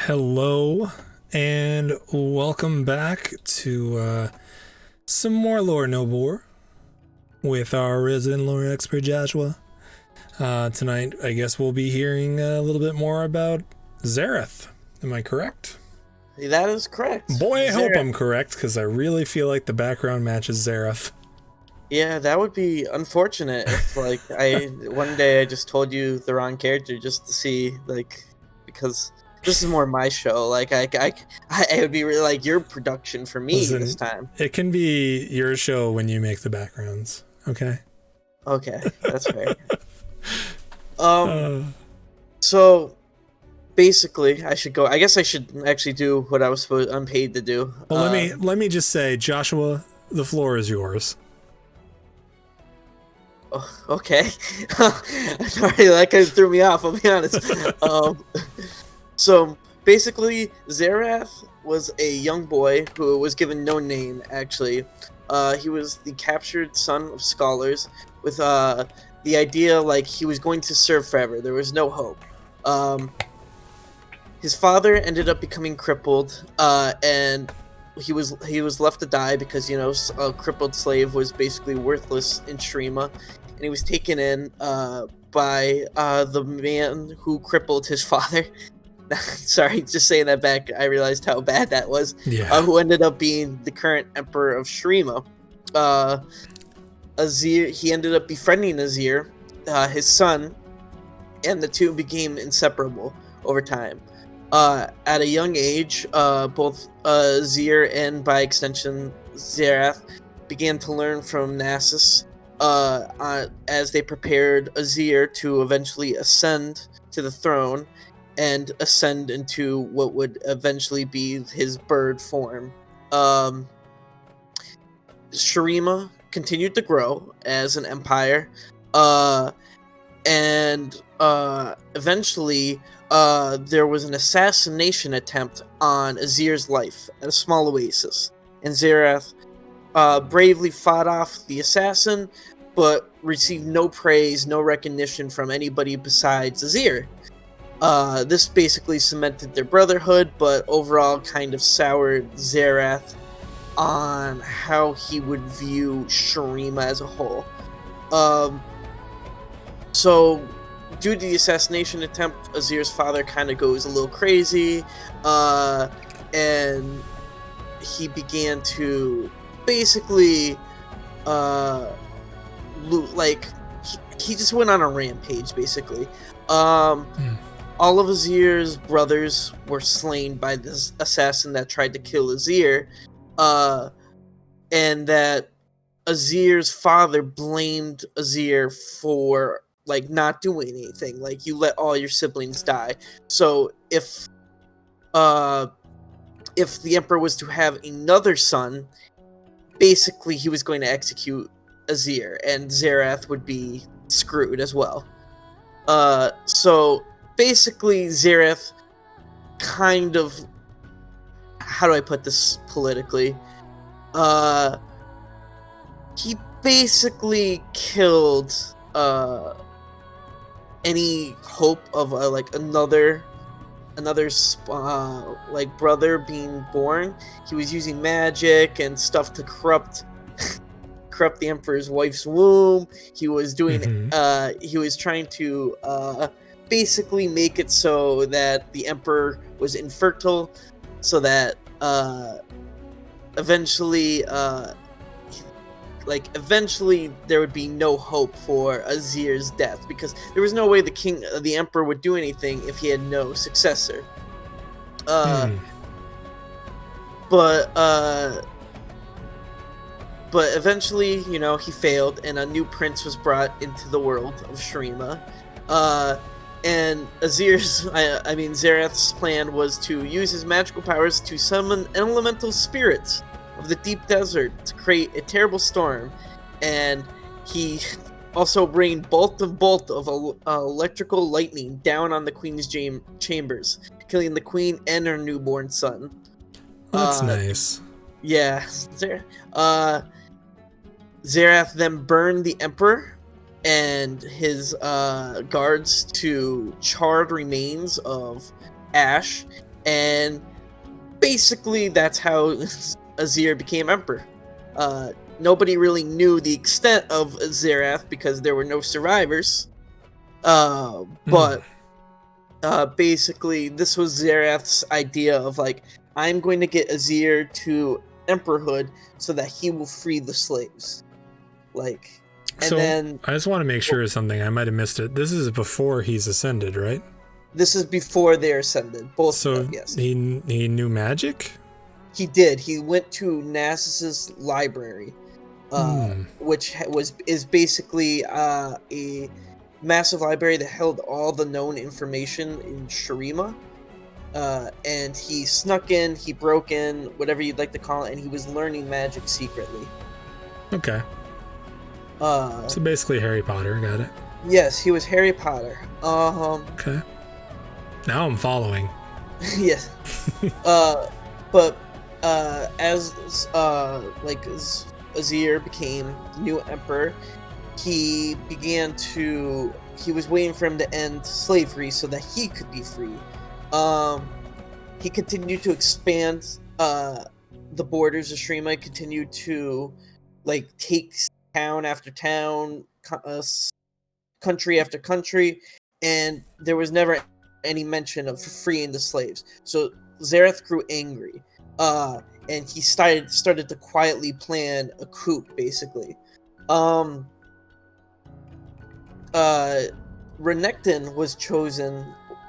Hello, and welcome back to some more lore no bore with our resident lore expert Joshua. Tonight, I guess we'll be hearing a little bit more about Xerath. Am I correct? That is correct. Boy, I hope I'm correct, because I really feel like the background matches Xerath. Yeah, that would be unfortunate if, one day I just told you the wrong character just to see, because this is more my show. It would be really your production for me. Listen, this time. It can be your show when you make the backgrounds, okay? Okay, that's fair. So basically, I should go. I guess I should actually do what I'm paid to do. Well, let me just say, Joshua, the floor is yours. Okay. Sorry, that kind of threw me off, I'll be honest. So basically, Xerath was a young boy who was given no name, actually. He was the captured son of scholars with the idea he was going to serve forever. There was no hope. His father ended up becoming crippled, and he was left to die because, a crippled slave was basically worthless in Shrima. And he was taken in by the man who crippled his father. Sorry, just saying that back, I realized how bad that was. Yeah. Who ended up being the current emperor of Shrima. Azir, he ended up befriending Azir, his son, and the two became inseparable over time. At a young age, both Azir and, by extension, Xerath began to learn from Nasus as they prepared Azir to eventually ascend to the throne and ascend into what would eventually be his bird form. Shrima continued to grow as an empire, and eventually there was an assassination attempt on Azir's life at a small oasis, and Xerath bravely fought off the assassin, but received no praise, no recognition from anybody besides Azir. This basically cemented their brotherhood, but overall kind of soured Xerath on how he would view Shrima as a whole. So, due to the assassination attempt, Azir's father kind of goes a little crazy, and he began to basically, he just went on a rampage, basically. All of Azir's brothers were slain by this assassin that tried to kill Azir, and that Azir's father blamed Azir for not doing anything. You let all your siblings die. So if the emperor was to have another son, basically he was going to execute Azir, and Xerath would be screwed as well. So basically Xerath kind of, how do I put this politically? He basically killed any hope of another brother being born. He was using magic and stuff to corrupt the emperor's wife's womb. He was doing he was trying to basically make it so that the emperor was infertile, so that eventually there would be no hope for Azir's death, because there was no way the emperor would do anything if he had no successor. But eventually, he failed, and a new prince was brought into the world of Shrima. And Xerath's plan was to use his magical powers to summon elemental spirits of the deep desert to create a terrible storm, and he also rained bolt of electrical lightning down on the queen's chambers, killing the queen and her newborn son. That's nice. Yeah. Xerath then burned the emperor and his guards to charred remains of ash, And basically that's how Azir became emperor. Nobody really knew the extent of Xerath because there were no survivors. But basically, this was Xerath's idea of like, I'm going to get Azir to emperorhood so that he will free the slaves. Like, and so then I just want to make sure of something. I might have missed it. This is before he's ascended, right? this is before they're ascended. Both So of them, yes. he knew magic? He did. He went to Nasus's library, which is basically a massive library that held all the known information in Shurima. And he snuck in, he broke in, whatever you'd like to call it, and he was learning magic secretly. Okay. So basically Harry Potter, got it. Yes, he was Harry Potter. Okay. Now I'm following. Yes. But as Azir became new emperor, he was waiting for him to end slavery so that he could be free. He continued to expand the borders of Shurima, continued to like take town after town, country after country, and there was never any mention of freeing the slaves. So Xerath grew angry, and he started to quietly plan a coup, basically. Renekton was chosen.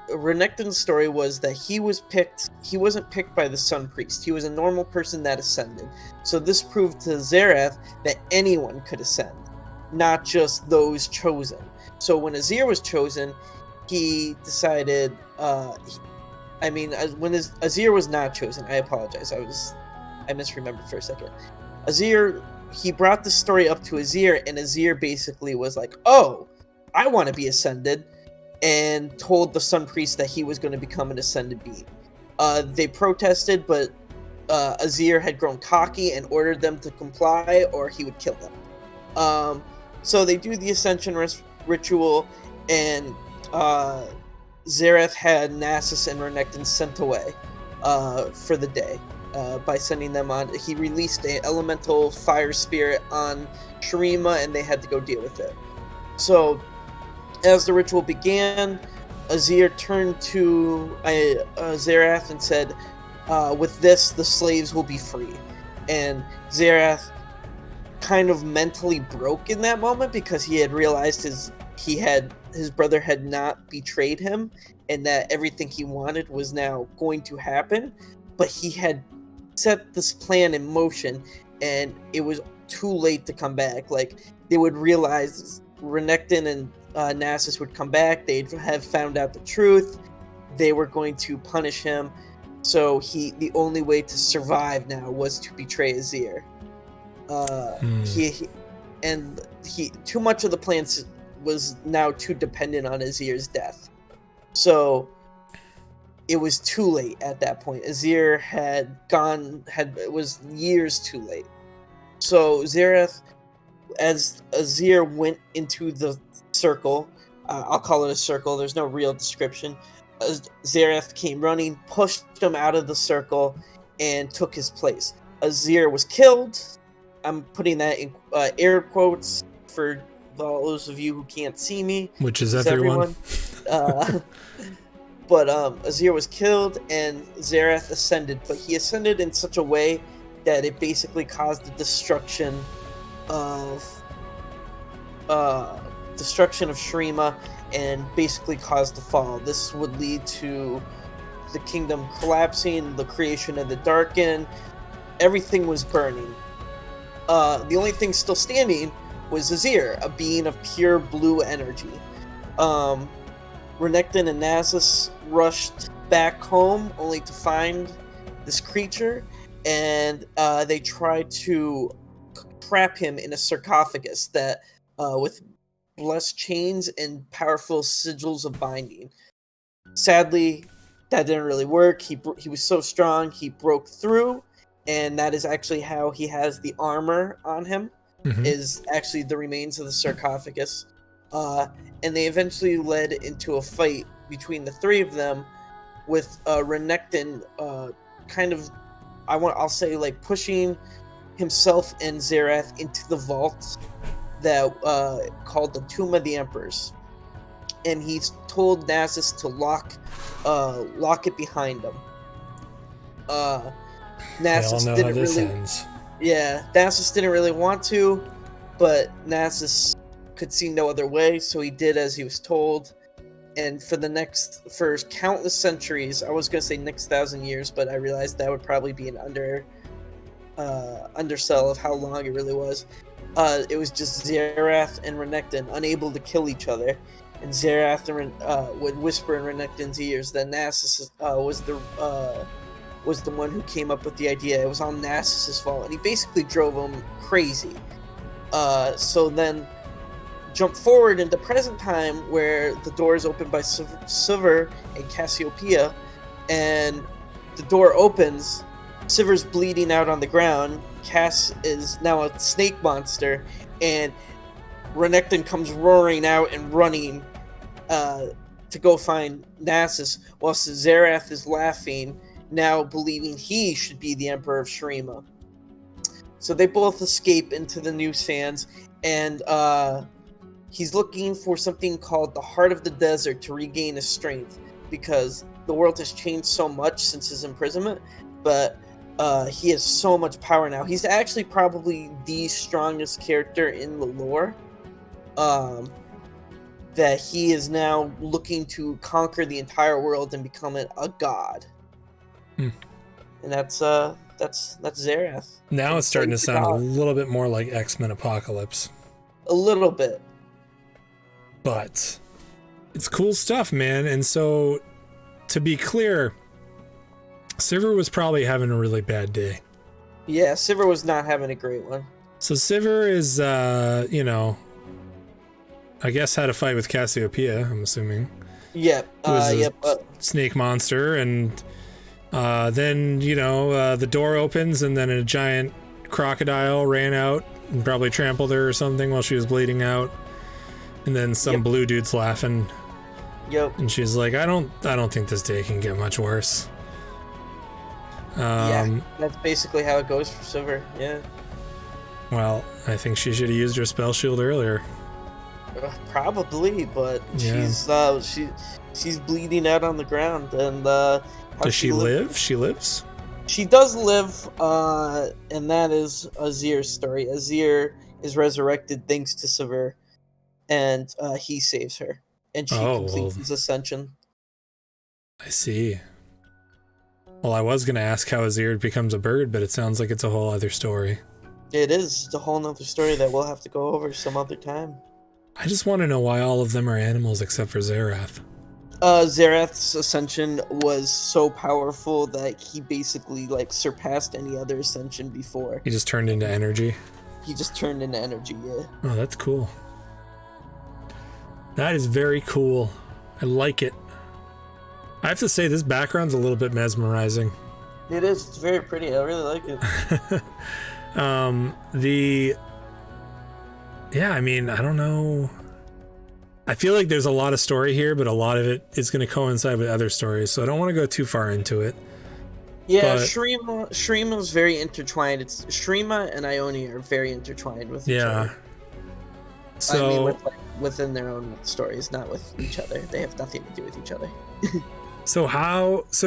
Renekton's story was that he wasn't picked by the Sun Priest. He was a normal person that ascended. So this proved to Xerath that anyone could ascend, not just those chosen. So when Azir was chosen, he decided, when Azir was not chosen, I apologize. I misremembered for a second. Azir, he brought the story up to Azir, and Azir basically was like, oh, I want to be ascended, and told the Sun Priest that he was going to become an ascended being. They protested, but Azir had grown cocky and ordered them to comply or he would kill them. So they do the ascension ritual, and Xerath had Nasus and Renekton sent away for the day by sending them on. He released an elemental fire spirit on Shurima, and they had to go deal with it. So as the ritual began, Azir turned to Xerath and said, with this, the slaves will be free. And Xerath kind of mentally broke in that moment because he had realized his brother had not betrayed him and that everything he wanted was now going to happen. But he had set this plan in motion, and it was too late to come back. Like, they would realize Renekton and Nasus would come back. They'd have found out the truth. They were going to punish him. So the only way to survive now was to betray Azir. Too much of the plan was now too dependent on Azir's death. So it was too late at that point. Azir it was years too late. So Xerath, as Azir went into the circle, I'll call it a circle, there's no real description. Xerath came running, pushed him out of the circle, and took his place. Azir was killed. I'm putting that in air quotes for those of you who can't see me. Which is everyone. But Azir was killed, and Xerath ascended. But he ascended in such a way that it basically caused the destruction of Shurima, and basically caused the fall. This would lead to the kingdom collapsing, the creation of the Darken. Everything was burning. The only thing still standing was Azir, a being of pure blue energy. Renekton and Nasus rushed back home only to find this creature, and they tried to trap him in a sarcophagus that with blessed chains and powerful sigils of binding. Sadly, that didn't really work. He was so strong, he broke through, and that is actually how he has the armor on him, is actually the remains of the sarcophagus. And they eventually led into a fight between the three of them, with Renekton kind of, I'll say, like, pushing himself and Xerath into the vault that called the Tomb of the Emperors, and he's told Nasus to lock it behind him. Nasus didn't really. Yeah, Nasus didn't really want to, but Nasus could see no other way, so he did as he was told. And for countless centuries, I was gonna say next 1,000 years, but I realized that would probably be an undersell of how long it really was. It was just Xerath and Renekton unable to kill each other, and Xerath would whisper in Renekton's ears that Nasus was the one who came up with the idea. It was all Nasus's fault, and he basically drove him crazy. So then, jump forward into present time, where the door is opened by Sivir and Cassiopeia, and the door opens. Sivir's bleeding out on the ground. Cass is now a snake monster, and Renekton comes roaring out and running to go find Nasus, whilst Xerath is laughing, now believing he should be the Emperor of Shurima. So they both escape into the New Sands, and he's looking for something called the Heart of the Desert to regain his strength, because the world has changed so much since his imprisonment, but he has so much power now. He's actually probably the strongest character in the lore, that he is now looking to conquer the entire world and become a god. And that's Xerath. Now it's starting to sound a little bit more like X-Men Apocalypse. A little bit. But it's cool stuff, man. And so, to be clear, Sivir was probably having a really bad day. Yeah, Sivir was not having a great one. So Sivir is, I guess had a fight with Cassiopeia, I'm assuming. Yep. Snake monster, and then, the door opens, and then a giant crocodile ran out and probably trampled her or something while she was bleeding out. And then some blue dude's laughing. Yep. And she's like, I don't think this day can get much worse. Yeah, that's basically how it goes for Sivir. Yeah. Well, I think she should have used her spell shield earlier. Probably, but she's bleeding out on the ground, and does she live? She lives? She does live, and that is Azir's story. Azir is resurrected thanks to Sivir, and he saves her, and she completes his ascension. I see. Well, I was going to ask how Azir becomes a bird, but it sounds like it's a whole other story. It is. It's a whole other story that we'll have to go over some other time. I just want to know why all of them are animals except for Xerath. Xerath's ascension was so powerful that he basically surpassed any other ascension before. He just turned into energy? Yeah. Oh, that's cool. That is very cool. I like it. I have to say, this background's a little bit mesmerizing. It is. It's very pretty. I really like it. I don't know. I feel like there's a lot of story here, but a lot of it is going to coincide with other stories, so I don't want to go too far into it. Yeah, Shurima is very intertwined. Shurima and Ione are very intertwined with each other. So within their own stories, not with each other. They have nothing to do with each other. So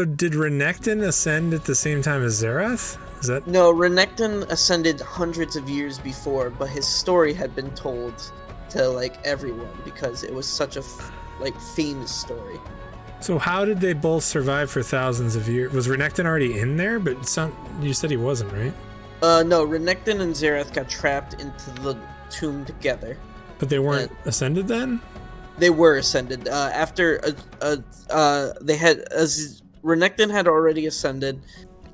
did Renekton ascend at the same time as Xerath? No, Renekton ascended hundreds of years before, but his story had been told to everyone because it was such a famous story. So how did they both survive for thousands of years? Was Renekton already in there? But you said he wasn't, right? No, Renekton and Xerath got trapped into the tomb together. But they weren't ascended then? They were ascended after Renekton had already ascended,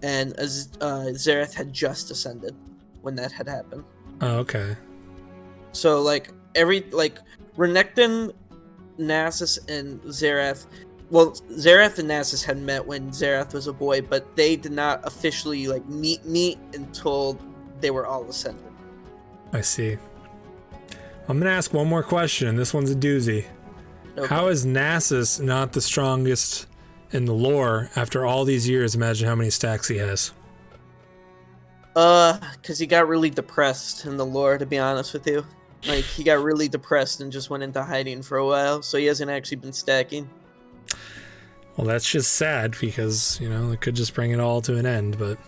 and Xerath had just ascended when that had happened. Oh, okay. So Renekton, Nasus, and Xerath. Well, Xerath and Nasus had met when Xerath was a boy, but they did not officially meet until they were all ascended. I see. I'm gonna ask one more question. This one's a doozy. Okay. How is Nasus not the strongest in the lore after all these years. Imagine how many stacks he has. Because he got really depressed in the lore, to be honest with you. Like, he got really depressed and just went into hiding for a while, so he hasn't actually been stacking. Well, that's just sad because, you know, it could just bring it all to an end, but...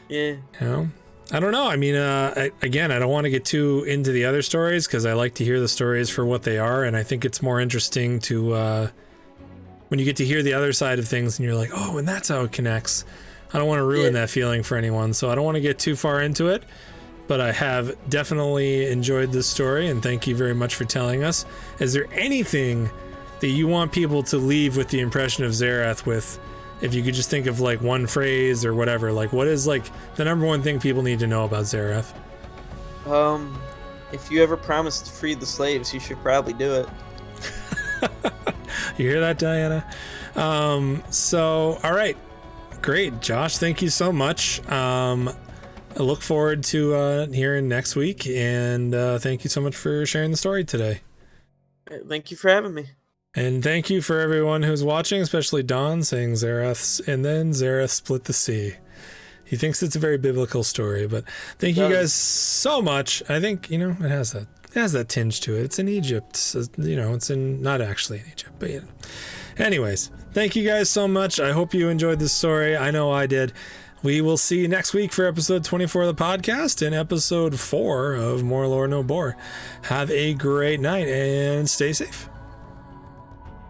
Yeah. You know? I don't know. I mean, again, I don't want to get too into the other stories because I like to hear the stories for what they are, and I think it's more interesting to, when you get to hear the other side of things and you're like, oh, and that's how it connects. I don't want to ruin that feeling for anyone, so I don't want to get too far into it, but I have definitely enjoyed this story, and thank you very much for telling us. Is there anything that you want people to leave with the impression of Xerath with? If you could just think of like one phrase or whatever, like what is like the number one thing people need to know about Xerath? If you ever promise to free the slaves, you should probably do it. You hear that, Diana? So, all right. Great, Josh. Thank you so much. I look forward to hearing next week, and thank you so much for sharing the story today. Thank you for having me. And thank you for everyone who's watching, especially Don saying Xerath, and then Xerath split the sea. He thinks it's a very biblical story, but thank you guys so much. I think, you know, it has that tinge to it. It's in Egypt. So, you know, it's not actually in Egypt, but you know. Anyways, thank you guys so much. I hope you enjoyed this story. I know I did. We will see you next week for episode 24 of the podcast and episode 4 of More Lore No Bore. Have a great night and stay safe.